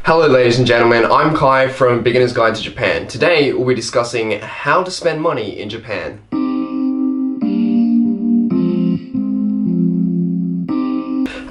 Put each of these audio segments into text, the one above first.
Hello ladies and gentlemen, I'm Kai from Beginner's Guide to Japan. Today we'll be discussing how to spend money in Japan.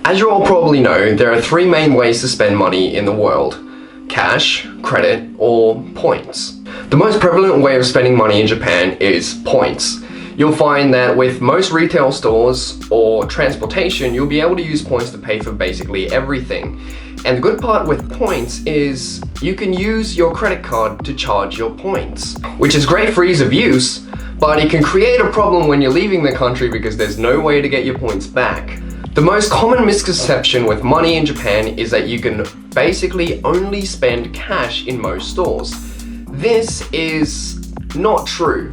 As you all probably know, there are three main ways to spend money in the world: cash, credit, or points. The most prevalent way of spending money in Japan is points. You'll find that with most retail stores or transportation, you'll be able to use points to pay for basically everything. And the good part with points is you can use your credit card to charge your points, which is great for ease of use, but it can create a problem when you're leaving the country because there's no way to get your points back. The most common misconception with money in Japan is that you can basically only spend cash in most stores. This is not true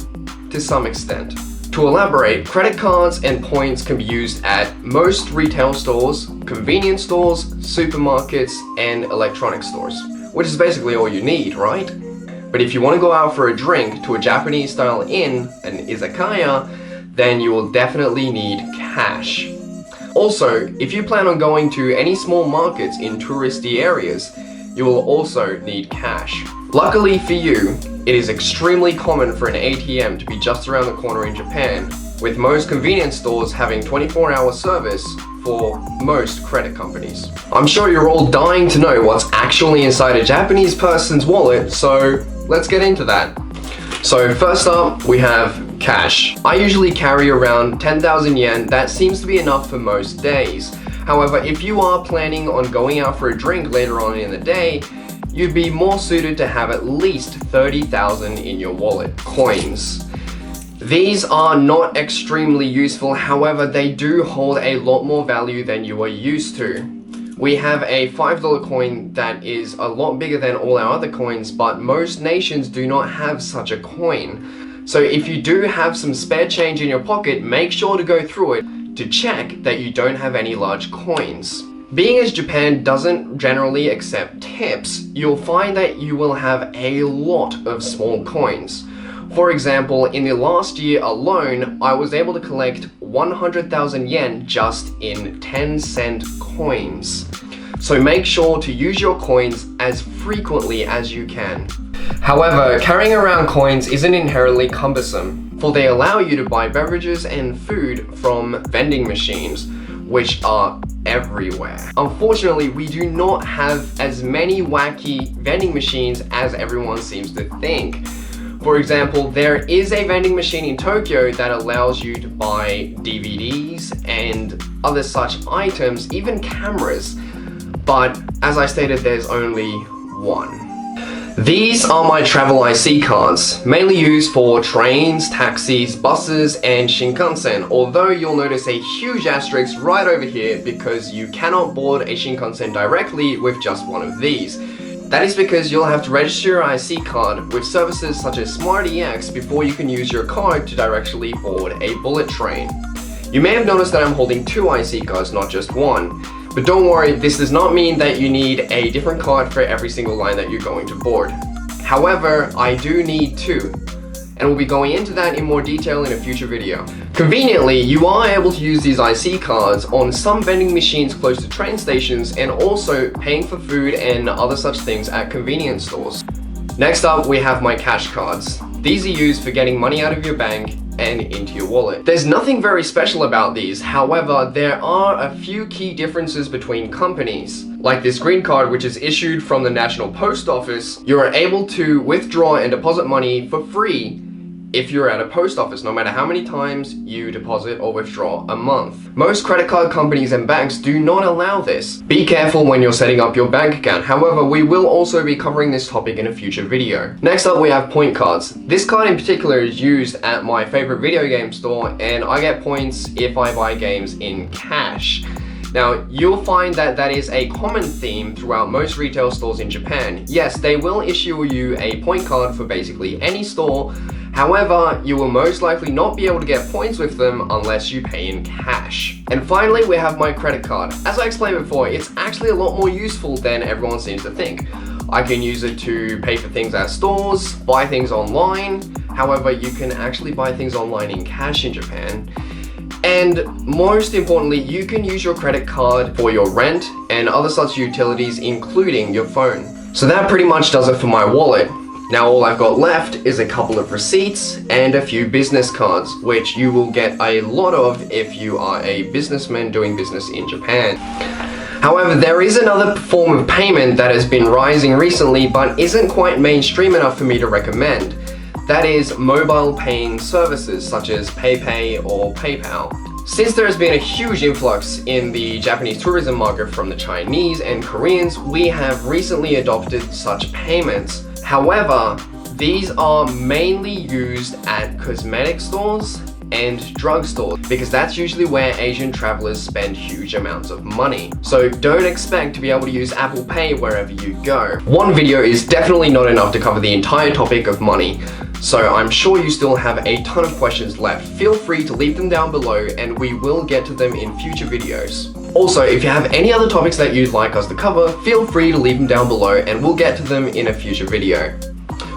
to some extent. To elaborate, credit cards and points can be used at most retail stores, convenience stores, supermarkets, and electronic stores, which is basically all you need, right? But if you want to go out for a drink to a Japanese-style inn, an izakaya, then you will definitely need cash. Also, if you plan on going to any small markets in touristy areas, you will also need cash. Luckily for you, it is extremely common for an ATM to be just around the corner in Japan, with most convenience stores having 24-hour service for most credit companies. I'm sure you're all dying to know what's actually inside a Japanese person's wallet, so let's get into that. So first up, we have cash. I usually carry around 10,000 yen. That seems to be enough for most days. However, if you are planning on going out for a drink later on in the day, you'd be more suited to have at least 30,000 in your wallet. Coins. These are not extremely useful, however, they do hold a lot more value than you are used to. We have a $5 coin that is a lot bigger than all our other coins, but most nations do not have such a coin. So if you do have some spare change in your pocket, make sure to go through it to check that you don't have any large coins. Being as Japan doesn't generally accept tips, you'll find that you will have a lot of small coins. For example, in the last year alone, I was able to collect 100,000 yen just in 10-cent coins. So make sure to use your coins as frequently as you can. However, carrying around coins isn't inherently cumbersome, for they allow you to buy beverages and food from vending machines, which are everywhere. Unfortunately, we do not have as many wacky vending machines as everyone seems to think. For example, there is a vending machine in Tokyo that allows you to buy DVDs and other such items, even cameras. But as I stated, there's only one. These are my travel IC cards, mainly used for trains, taxis, buses, and Shinkansen, although you'll notice a huge asterisk right over here because you cannot board a Shinkansen directly with just one of these. That is because you'll have to register your IC card with services such as SmartEX before you can use your card to directly board a bullet train. You may have noticed that I'm holding two IC cards, not just one. But don't worry, this does not mean that you need a different card for every single line that you're going to board. However, I do need two, and we'll be going into that in more detail in a future video. Conveniently, you are able to use these IC cards on some vending machines close to train stations and also paying for food and other such things at convenience stores. Next up, we have my cash cards. These are used for getting money out of your bank and into your wallet. There's nothing very special about these, however, there are a few key differences between companies. Like this green card, which is issued from the National Post Office, you're able to withdraw and deposit money for free if you're at a post office, no matter how many times you deposit or withdraw a month. Most credit card companies and banks do not allow this. Be careful when you're setting up your bank account. However, we will also be covering this topic in a future video. Next up, we have point cards. This card in particular is used at my favorite video game store, and I get points if I buy games in cash. Now, you'll find that that is a common theme throughout most retail stores in Japan. Yes, they will issue you a point card for basically any store. However, you will most likely not be able to get points with them unless you pay in cash. And finally, we have my credit card. As I explained before, it's actually a lot more useful than everyone seems to think. I can use it to pay for things at stores, buy things online. However, you can actually buy things online in cash in Japan. And most importantly, you can use your credit card for your rent and other such utilities, including your phone. So that pretty much does it for my wallet. Now all I've got left is a couple of receipts and a few business cards, which you will get a lot of if you are a businessman doing business in Japan. However, there is another form of payment that has been rising recently but isn't quite mainstream enough for me to recommend. That is mobile paying services such as PayPay or PayPal. Since there has been a huge influx in the Japanese tourism market from the Chinese and Koreans, we have recently adopted such payments. However, these are mainly used at cosmetic stores and drugstores because that's usually where Asian travelers spend huge amounts of money. So don't expect to be able to use Apple Pay wherever you go. One video is definitely not enough to cover the entire topic of money, so I'm sure you still have a ton of questions left. Feel free to leave them down below and we will get to them in future videos. Also, if you have any other topics that you'd like us to cover, feel free to leave them down below and we'll get to them in a future video.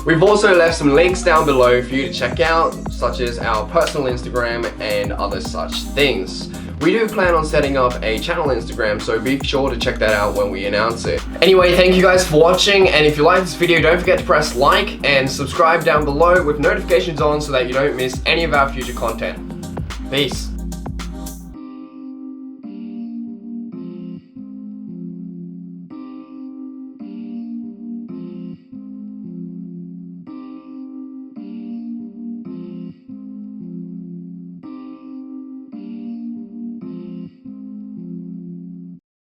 We've also left some links down below for you to check out, such as our personal Instagram and other such things. We do plan on setting up a channel Instagram, so be sure to check that out when we announce it. Anyway, thank you guys for watching, and if you like this video, don't forget to press like and subscribe down below with notifications on so that you don't miss any of our future content. Peace.